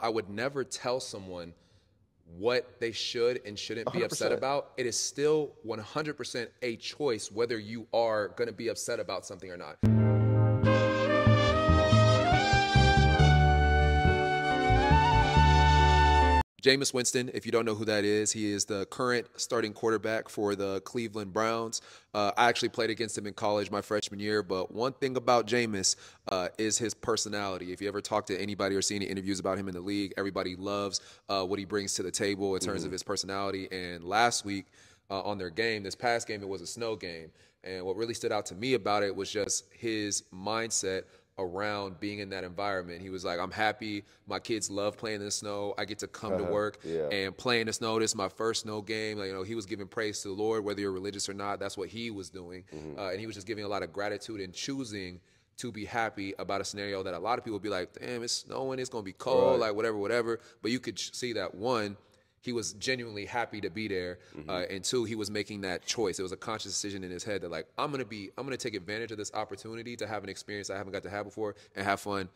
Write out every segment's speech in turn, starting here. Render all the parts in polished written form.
I would never tell someone what they should and shouldn't be 100%. upset about. It is still 100% a choice whether you are going to be upset about something or not. Jameis Winston, if you don't know who that is, he is the current starting quarterback for the Cleveland Browns. I actually played against him in college my freshman year, but one thing about Jameis is his personality. If you ever talk to anybody or see any interviews about him in the league, everybody loves what he brings to the table in terms of his personality. And last week on their game, this past game, it was a snow game. And what really stood out to me about it was just his mindset around being in that environment. He was like, I'm happy. My kids love playing in the snow. I get to come to work and play in the snow. This is my first snow game. Like, you know, he was giving praise to the Lord, whether you're religious or not. That's what he was doing. And he was just giving a lot of gratitude and choosing to be happy about a scenario that a lot of people would be like, damn, it's snowing. It's going to be cold, like whatever. But you could see that, one, he was genuinely happy to be there, and two, he was making that choice. It was a conscious decision in his head that, like, I'm gonna take advantage of this opportunity to have an experience I haven't got to have before and have fun.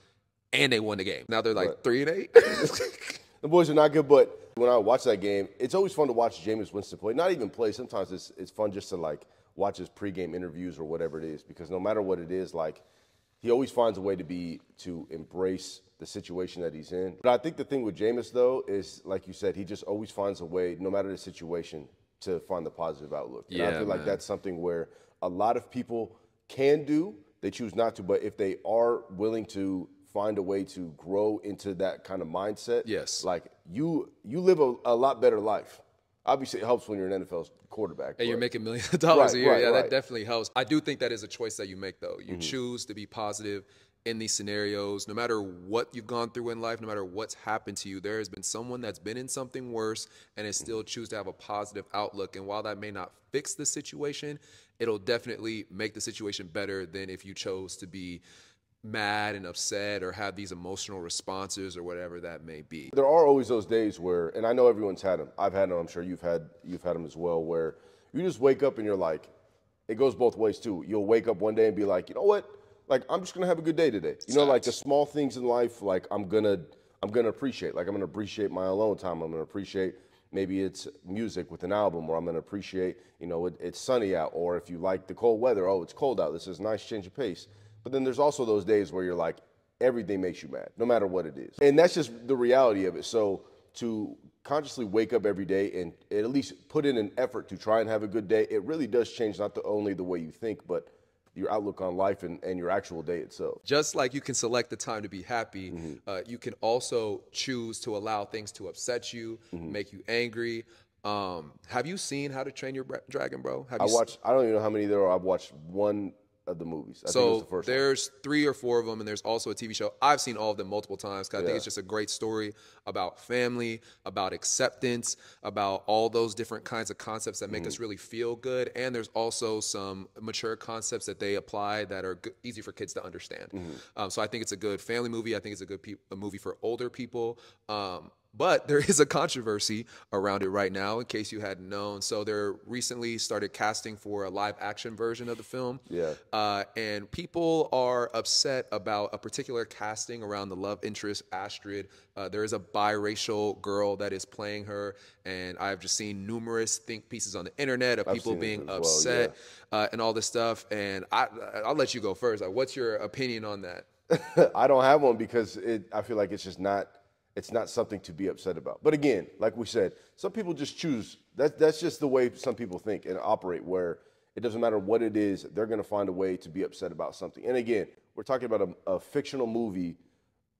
And they won the game. Now they're like 3-8. The boys are not good, but when I watch that game, it's always fun to watch Jameis Winston play. Not even play. Sometimes it's fun just to like watch his pregame interviews or whatever it is, because no matter what it is, like, he always finds a way to embrace the situation that he's in. But I think the thing with Jameis, though, is, like you said, he just always finds a way, no matter the situation, to find the positive outlook. And I feel like that's something where a lot of people can do, they choose not to, but if they are willing to find a way to grow into that kind of mindset, like, you live a lot better life. Obviously, it helps when you're an NFL quarterback. And you're making millions of dollars a year. That definitely helps. I do think that is a choice that you make, though. You choose to be positive in these scenarios. No matter what you've gone through in life, no matter what's happened to you, there has been someone that's been in something worse and has still choose to have a positive outlook. And while that may not fix the situation, it'll definitely make the situation better than if you chose to be mad and upset or have these emotional responses or whatever that may be. There are always those days where, and I know everyone's had them. I've had them. I'm sure you've had them as well, where you just wake up and you're like, it goes both ways too. You'll wake up one day and be like, you know what? Like, I'm just gonna have a good day today. You know, like the small things in life, like I'm gonna appreciate. Like, I'm gonna appreciate my alone time. I'm gonna appreciate, maybe it's music with an album, or I'm gonna appreciate, you know, it's sunny out, or if you like the cold weather, oh, it's cold out. This is a nice change of pace. But then there's also those days where you're like, everything makes you mad, no matter what it is. And that's just the reality of it. So to consciously wake up every day and at least put in an effort to try and have a good day, it really does change not only the way you think, but your outlook on life and your actual day itself. Just like you can select the time to be happy, you can also choose to allow things to upset you, make you angry. Have you seen How to Train Your Dragon, bro? I don't even know how many there are. I've watched one of the movies. I think it was the first there's 3 or 4 of them, and there's also a TV show. I've seen all of them multiple times because I think it's just a great story about family, about acceptance, about all those different kinds of concepts that make us really feel good. And there's also some mature concepts that they apply that are easy for kids to understand. So I think it's a good family movie. I think it's a good movie for older people. But there is a controversy around it right now, in case you hadn't known. So they recently started casting for a live-action version of the film. And people are upset about a particular casting around the love interest, Astrid. There is a biracial girl that is playing her, and I've just seen numerous think pieces on the internet of people being upset and all this stuff. And I'll let you go first. Like, what's your opinion on that? I don't have one because I feel like it's just not. It's not something to be upset about. But again, like we said, some people just choose. That's just the way some people think and operate, where it doesn't matter what it is, they're going to find a way to be upset about something. And again, we're talking about a fictional movie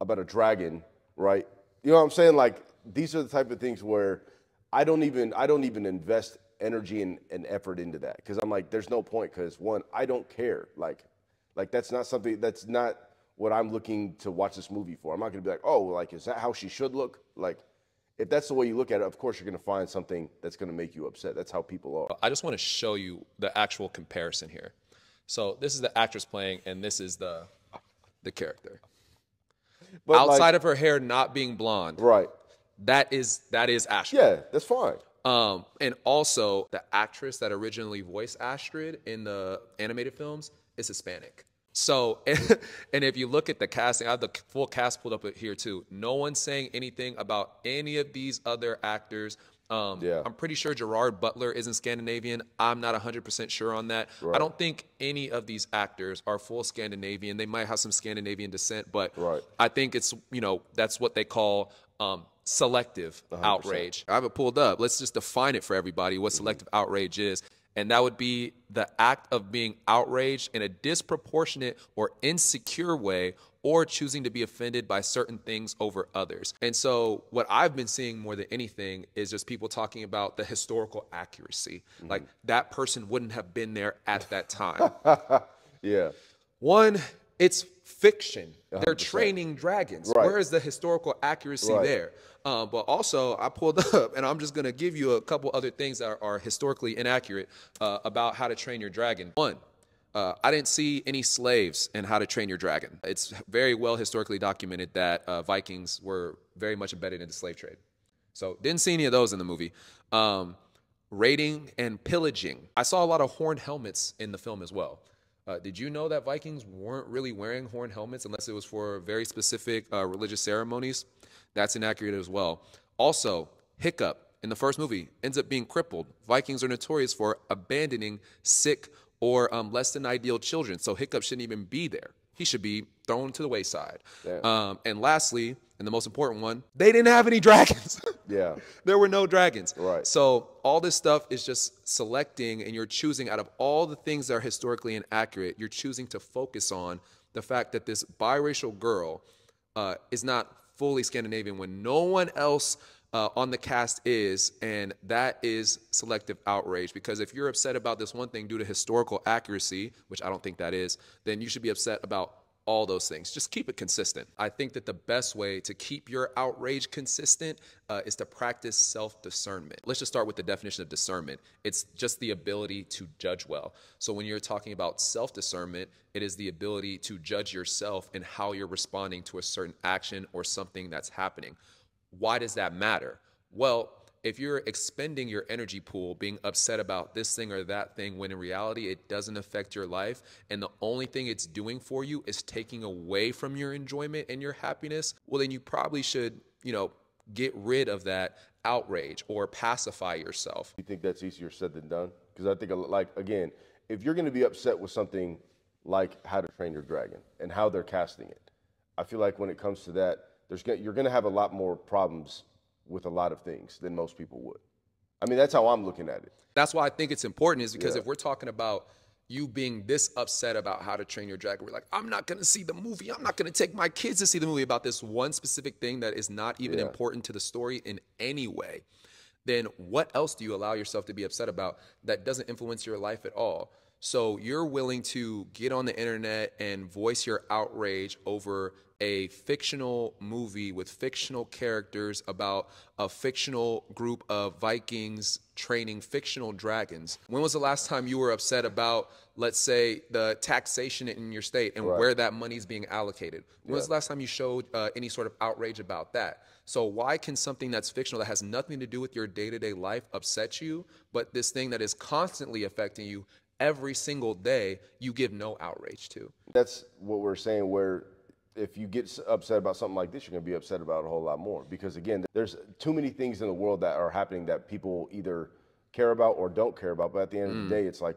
about a dragon, right? You know what I'm saying? Like, these are the type of things where I don't even invest energy and effort into that, because I'm like, there's no point, because one, I don't care. Like that's not what I'm looking to watch this movie for. I'm not going to be like, oh, like, is that how she should look? Like, if that's the way you look at it, of course you're going to find something that's going to make you upset. That's how people are. I just want to show you the actual comparison here. So this is the actress playing, and this is the character. But outside of her hair not being blonde, right? That is Astrid. Yeah, that's fine. And also, the actress that originally voiced Astrid in the animated films is Hispanic. So, and if you look at the casting, I have the full cast pulled up here too. No one's saying anything about any of these other actors. Yeah. I'm pretty sure Gerard Butler isn't Scandinavian. I'm not 100% sure on that. I Right. don't think any of these actors are full Scandinavian. They might have some Scandinavian descent, but Right. I think it's, that's what they call selective 100%. outrage. I have it pulled up. Let's just define it for everybody what selective outrage is. And that would be the act of being outraged in a disproportionate or insecure way, or choosing to be offended by certain things over others. And so what I've been seeing more than anything is just people talking about the historical accuracy. Like that person wouldn't have been there at that time. Yeah. One, it's fiction. They're 100%. training dragons. Right. Where is the historical accuracy Right. there? But also, I pulled up, and I'm just going to give you a couple other things that are historically inaccurate about how to train your dragon. One, I didn't see any slaves in How to Train Your Dragon. It's very well historically documented that Vikings were very much embedded in the slave trade. So didn't see any of those in the movie. Raiding and pillaging. I saw a lot of horned helmets in the film as well. Did you know that Vikings weren't really wearing horned helmets unless it was for very specific religious ceremonies? That's inaccurate as well. Also, Hiccup in the first movie ends up being crippled. Vikings are notorious for abandoning sick or less than ideal children, so Hiccup shouldn't even be there. He should be thrown to the wayside. And lastly, and the most important one, they didn't have any dragons. Yeah. There were no dragons. Right. So all this stuff is just selecting, and you're choosing out of all the things that are historically inaccurate, you're choosing to focus on the fact that this biracial girl is not fully Scandinavian when no one else on the cast is, and that is selective outrage. Because if you're upset about this one thing due to historical accuracy, which I don't think that is, then you should be upset about all those things. Just keep it consistent. I think that the best way to keep your outrage consistent is to practice self-discernment. Let's just start with the definition of discernment. It's just the ability to judge well. So when you're talking about self-discernment, it is the ability to judge yourself and how you're responding to a certain action or something that's happening. Why does that matter? Well, if you're expending your energy pool being upset about this thing or that thing, when in reality it doesn't affect your life, and the only thing it's doing for you is taking away from your enjoyment and your happiness, well, then you probably should, get rid of that outrage or pacify yourself. You think that's easier said than done? Because I think, like, again, if you're going to be upset with something like How to Train Your Dragon and how they're casting it, I feel like when it comes to that, you're going to have a lot more problems with a lot of things than most people would. I mean, that's how I'm looking at it. That's why I think it's important, is because Yeah. if we're talking about you being this upset about How to Train Your Dragon, we're like, I'm not going to see the movie. I'm not going to take my kids to see the movie about this one specific thing that is not even important to the story in any way. Then what else do you allow yourself to be upset about that doesn't influence your life at all? So you're willing to get on the internet and voice your outrage over a fictional movie with fictional characters about a fictional group of Vikings training fictional dragons. When was the last time you were upset about, let's say, the taxation in your state and where that money is being allocated? When was the last time you showed any sort of outrage about that? So why can something that's fictional that has nothing to do with your day-to-day life upset you, but this thing that is constantly affecting you every single day, you give no outrage to? That's what we're saying, where if you get upset about something like this, you're going to be upset about a whole lot more. Because again, there's too many things in the world that are happening that people either care about or don't care about. But at the end of the day, it's like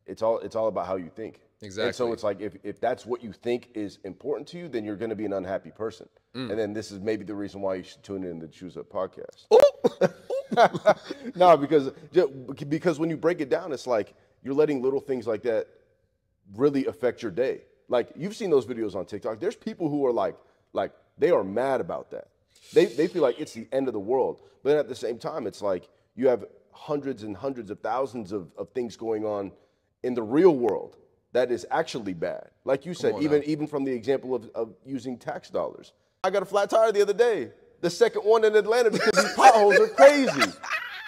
it's all about how you think. Exactly. And so it's like if that's what you think is important to you, then you're going to be an unhappy person. And then this is maybe the reason why you should tune in to the Choose Up podcast. No, because when you break it down, it's like you're letting little things like that really affect your day. Like, you've seen those videos on TikTok. There's people who are like they are mad about that. They feel like it's the end of the world. But then at the same time, it's like you have hundreds and hundreds of thousands of things going on in the real world that is actually bad. Like you said, even from the example of using tax dollars. I got a flat tire the other day. The second one in Atlanta, because these potholes are crazy.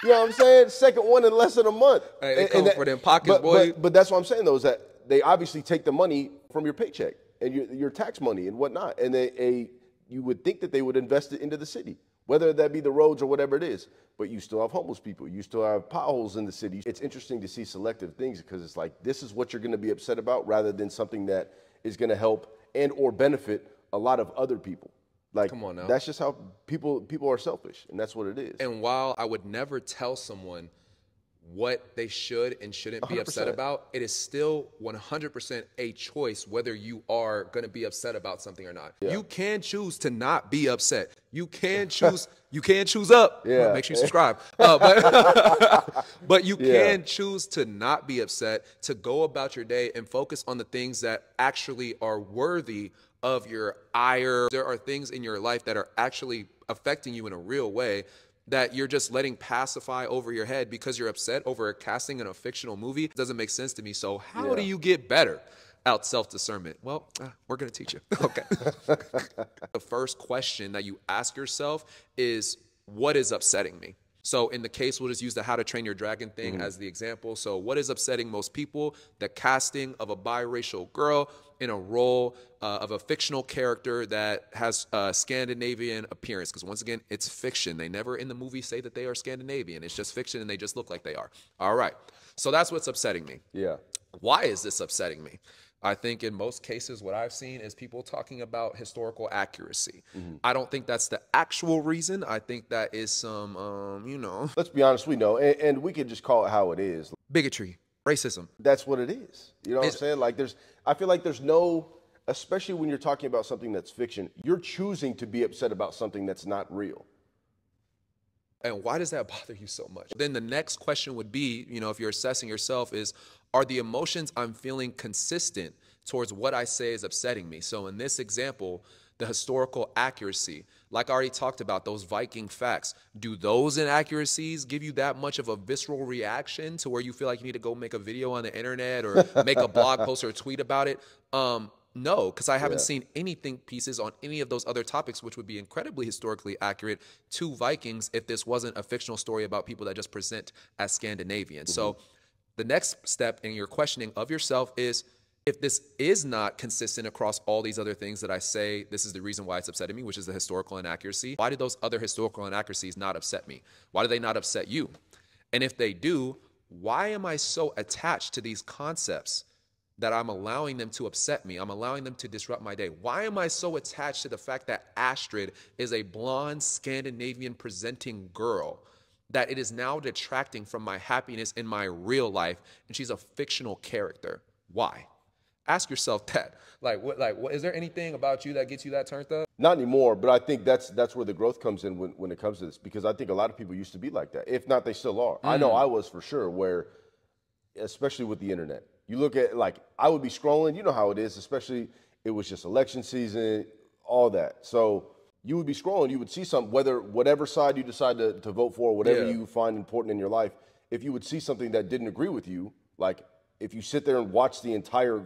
You know what I'm saying? Second one in less than a month. Hey, they come for them pockets, boy. But that's what I'm saying, though, is that they obviously take the money from your paycheck and your tax money and whatnot. And you would think that they would invest it into the city. whether that be the roads or whatever it is. But you still have homeless people. You still have potholes in the city. It's interesting to see selective things because it's like, this is what you're going to be upset about rather than something that is going to help and or benefit a lot of other people. Like, come on now. That's just how people are selfish, and that's what it is. And while I would never tell someone what they should and shouldn't be 100%. upset about, it is still 100% a choice whether you are going to be upset about something or not. Yeah. You can choose to not be upset. You can choose. You can choose up. Yeah. Make sure you subscribe. But you can choose to not be upset, to go about your day and focus on the things that actually are worthy of your ire. There are things in your life that are actually affecting you in a real way that you're just letting pacify over your head because you're upset over a casting in a fictional movie. It doesn't make sense to me. So how do you get better at self-discernment? Well, we're going to teach you. Okay. The first question that you ask yourself is, what is upsetting me? So in the case, we'll just use the How to Train Your Dragon thing as the example. So what is upsetting most people? The casting of a biracial girl in a role of a fictional character that has a Scandinavian appearance. Because once again, it's fiction. They never in the movie say that they are Scandinavian. It's just fiction and they just look like they are. All right. So that's what's upsetting me. Yeah. Why is this upsetting me? I think in most cases, what I've seen is people talking about historical accuracy. I don't think that's the actual reason. I think that is some, Let's be honest, we know, and we can just call it how it is. Bigotry, racism. That's what it is. You know what I'm saying? Like I feel like there's no, especially when you're talking about something that's fiction, you're choosing to be upset about something that's not real. And why does that bother you so much? Then the next question would be, if you're assessing yourself is, are the emotions I'm feeling consistent towards what I say is upsetting me? So in this example, the historical accuracy, like I already talked about, those Viking facts, do those inaccuracies give you that much of a visceral reaction to where you feel like you need to go make a video on the internet or make a blog post or a tweet about it? No, because I haven't seen any think pieces on any of those other topics, which would be incredibly historically accurate to Vikings if this wasn't a fictional story about people that just present as Scandinavian. So the next step in your questioning of yourself is, if this is not consistent across all these other things that I say, this is the reason why it's upsetting me, which is the historical inaccuracy. Why do those other historical inaccuracies not upset me? Why do they not upset you? And if they do, why am I so attached to these concepts that I'm allowing them to upset me? I'm allowing them to disrupt my day. Why am I so attached to the fact that Astrid is a blonde Scandinavian presenting girl that it is now detracting from my happiness in my real life, and she's a fictional character? Why? Ask yourself that. What is there anything about you that gets you that turned up? Not anymore, but I think that's where the growth comes in when it comes to this, because I think a lot of people used to be like that. If not, they still are. I know I was for sure, where, especially with the internet, you look at, I would be scrolling, you know how it is, especially it was just election season, all that. So you would be scrolling, you would see something, whatever side you decide to vote for, whatever you find important in your life, if you would see something that didn't agree with you, like if you sit there and watch the entire,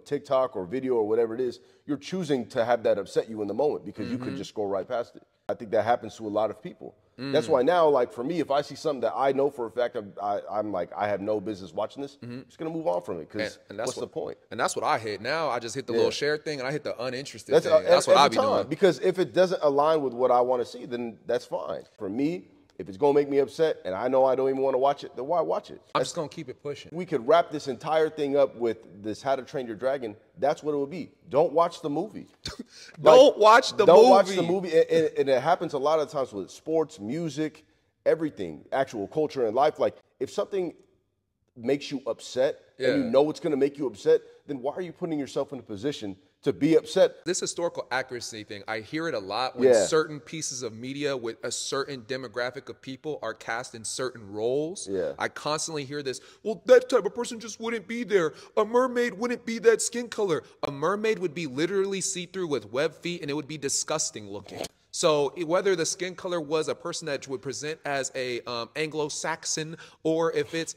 TikTok or video or whatever it is, you're choosing to have that upset you in the moment because you could just scroll right past it. I think that happens to a lot of people. That's why now, for me, if I see something that I know for a fact, I'm like, I have no business watching this, I'm just going to move on from it, because what's the point? And that's what I hit. Now I just hit the little share thing and I hit the uninterested thing. That's what I be doing. Because if it doesn't align with what I want to see, then that's fine. For me, if it's going to make me upset and I know I don't even want to watch it, then why watch it? I'm just going to keep it pushing. We could wrap this entire thing up with this How to Train Your Dragon. That's what it would be. Don't watch the movie. Don't watch the movie. Don't watch the movie. And it happens a lot of times with sports, music, everything, actual culture and life. If something makes you upset and you know it's going to make you upset, then why are you putting yourself in a position to be upset? This historical accuracy thing, I hear it a lot when certain pieces of media with a certain demographic of people are cast in certain roles. I constantly hear this, well, that type of person just wouldn't be there. A mermaid wouldn't be that skin color. A mermaid would be literally see-through with web feet, and it would be disgusting looking. So whether the skin color was a person that would present as a Anglo-Saxon, or if it's,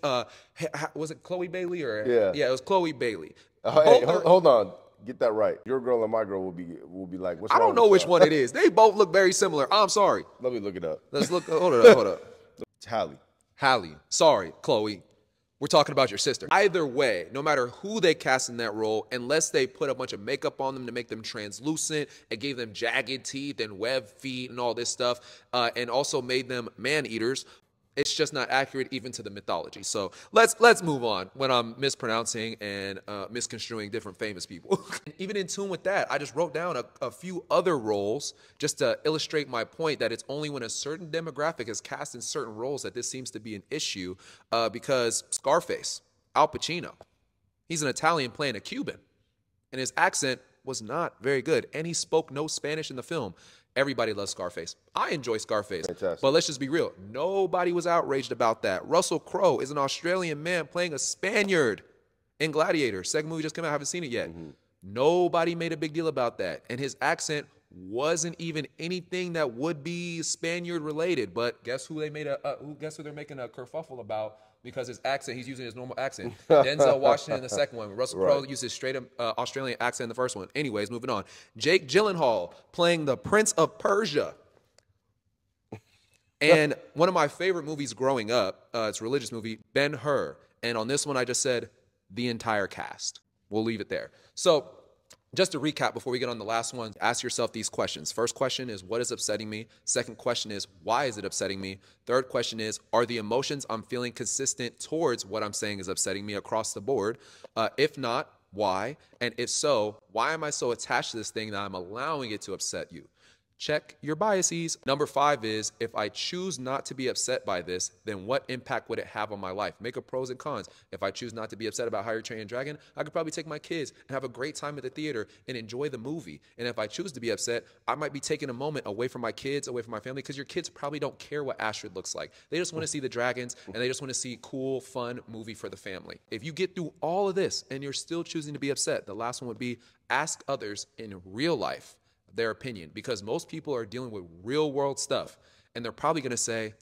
was it Chloe Bailey? Or it was Chloe Bailey. Hey, hold on. Get that right. Your girl and my girl will be like, what's wrong? I don't know which one it is. They both look very similar. I'm sorry. Let me look it up. Let's look. Hold up. It's Hallie. Hallie. Sorry, Chloe. we're talking about your sister. Either way, no matter who they cast in that role, unless they put a bunch of makeup on them to make them translucent and gave them jagged teeth and webbed feet and all this stuff, and also made them man-eaters, it's just not accurate even to the mythology. So let's move on when I'm mispronouncing and misconstruing different famous people. Even in tune with that, I just wrote down a few other roles just to illustrate my point that it's only when a certain demographic is cast in certain roles that this seems to be an issue, because Scarface, Al Pacino, he's an Italian playing a Cuban, and his accent was not very good, and he spoke no Spanish in the film. Everybody loves Scarface. I enjoy Scarface. Fantastic. But let's just be real. Nobody was outraged about that. Russell Crowe is an Australian man playing a Spaniard in Gladiator. Second movie just came out. I haven't seen it yet. Nobody made a big deal about that. And his accent wasn't even anything that would be Spaniard related. But guess who they made guess who they're making a kerfuffle about? Because his accent, he's using his normal accent. Denzel Washington in the second one. Russell Crowe used his straight up Australian accent in the first one. Anyways, moving on. Jake Gyllenhaal playing the Prince of Persia. And one of my favorite movies growing up, it's a religious movie, Ben-Hur. And on this one, I just said the entire cast. We'll leave it there. So just to recap before we get on the last one, ask yourself these questions. First question is, what is upsetting me? Second question is, why is it upsetting me? Third question is, are the emotions I'm feeling consistent towards what I'm saying is upsetting me across the board? If not, why? And if so, why am I so attached to this thing that I'm allowing it to upset you? Check your biases. Number 5 is, if I choose not to be upset by this, then what impact would it have on my life? Make a pros and cons. If I choose not to be upset about How to Train Your Dragon, I could probably take my kids and have a great time at the theater and enjoy the movie. And if I choose to be upset, I might be taking a moment away from my kids, away from my family, because your kids probably don't care what Astrid looks like. They just want to see the dragons, and they just want to see cool, fun movie for the family. If you get through all of this and you're still choosing to be upset, the last one would be, ask others in real life their opinion, because most people are dealing with real world stuff and they're probably going to say,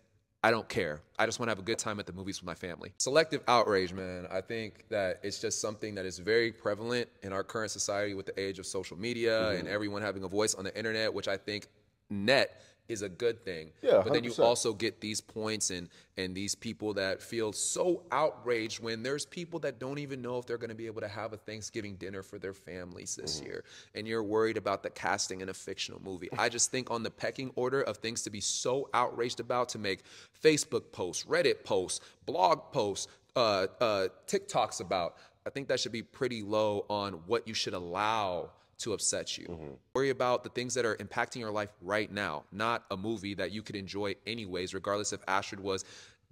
I don't care. I just want to have a good time at the movies with my family. Selective outrage, man. I think that it's just something that is very prevalent in our current society with the age of social media and everyone having a voice on the internet, which I think net is a good thing. Yeah, but then you 100%. also get these points and these people that feel so outraged when there's people that don't even know if they're going to be able to have a Thanksgiving dinner for their families this year. And you're worried about the casting in a fictional movie. I just think on the pecking order of things to be so outraged about, to make Facebook posts, Reddit posts, blog posts, TikToks about, I think that should be pretty low on what you should allow to upset you. Worry about the things that are impacting your life right now, not a movie that you could enjoy anyways, regardless if Astrid was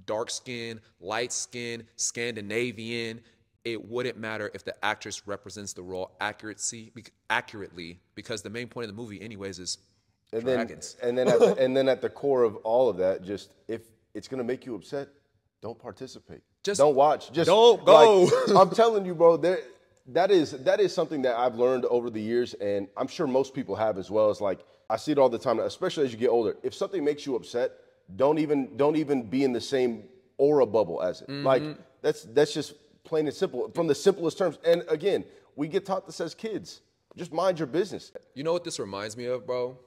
dark skin, light skin, Scandinavian. It wouldn't matter if the actress represents the role accurately, because the main point of the movie anyways is dragons. And then at the core of all of that, just if it's gonna make you upset, don't participate. Just don't watch. Just don't go. Like, I'm telling you, bro. That is something that I've learned over the years, and I'm sure most people have as well. It's like, I see it all the time, especially as you get older. If something makes you upset, don't even be in the same aura bubble as it. Like, that's just plain and simple, from the simplest terms. And again, we get taught this as kids. Just mind your business. You know what this reminds me of, bro?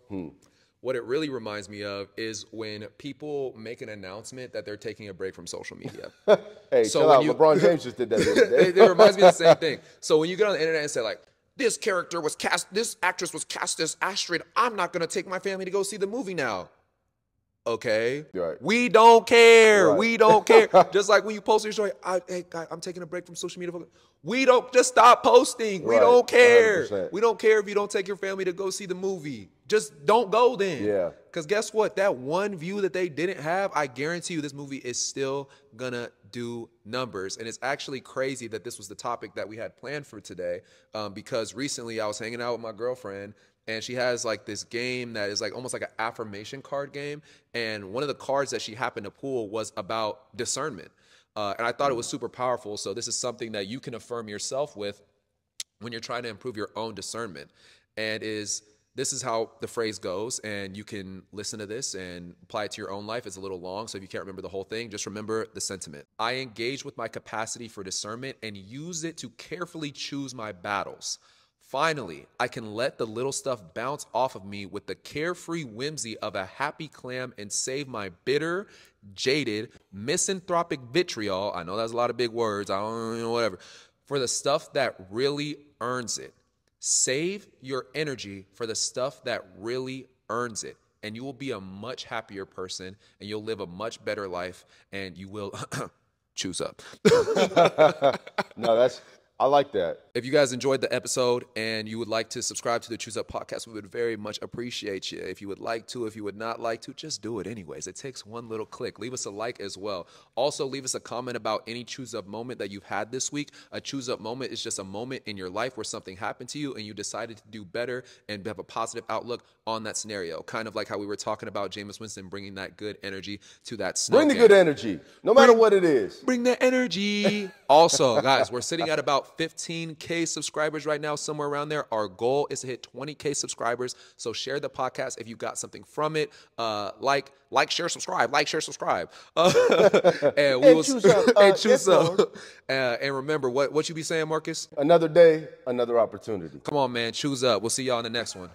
What it really reminds me of is when people make an announcement that they're taking a break from social media. Hey, so chill out. LeBron James just did that the other day. It reminds me of the same thing. So when you get on the internet and say, like, this actress was cast as Astrid, I'm not going to take my family to go see the movie now. Okay. Right. We don't care. Right. We don't care. Just like when you post your story, hey, guy, I'm taking a break from social media. We don't, just stop posting. We don't care. 100%. We don't care if you don't take your family to go see the movie. Just don't go then. Yeah. Because guess what? That one view that they didn't have, I guarantee you this movie is still gonna do numbers. And it's actually crazy that this was the topic that we had planned for today, because recently I was hanging out with my girlfriend, and she has like this game that is like almost like an affirmation card game. And one of the cards that she happened to pull was about discernment. And I thought it was super powerful. So this is something that you can affirm yourself with when you're trying to improve your own discernment. And this is how the phrase goes, and you can listen to this and apply it to your own life. It's a little long, so if you can't remember the whole thing, just remember the sentiment. I engage with my capacity for discernment and use it to carefully choose my battles. Finally, I can let the little stuff bounce off of me with the carefree whimsy of a happy clam and save my bitter, jaded, misanthropic vitriol. I know that's a lot of big words. I don't know, whatever. For the stuff that really earns it. Save your energy for the stuff that really earns it. And you will be a much happier person, and you'll live a much better life, and you will choose up. No, I like that. If you guys enjoyed the episode and you would like to subscribe to the Choose Up podcast, we would very much appreciate you. If you would like to, if you would not like to, just do it anyways. It takes one little click. Leave us a like as well. Also, leave us a comment about any Choose Up moment that you've had this week. A Choose Up moment is just a moment in your life where something happened to you and you decided to do better and have a positive outlook on that scenario. Kind of like how we were talking about Jameis Winston bringing that good energy to that snow Bring the game. good energy, no matter what it is. Bring the energy. Also, guys, we're sitting at about 15K subscribers right now, somewhere around there. Our goal is to hit 20K subscribers. So share the podcast if you got something from it. Like, share, subscribe. Like, share, subscribe. And we will choose up. and choose up. And remember, what you be saying, Marcus? Another day, another opportunity. Come on, man. Choose up. We'll see y'all in the next one.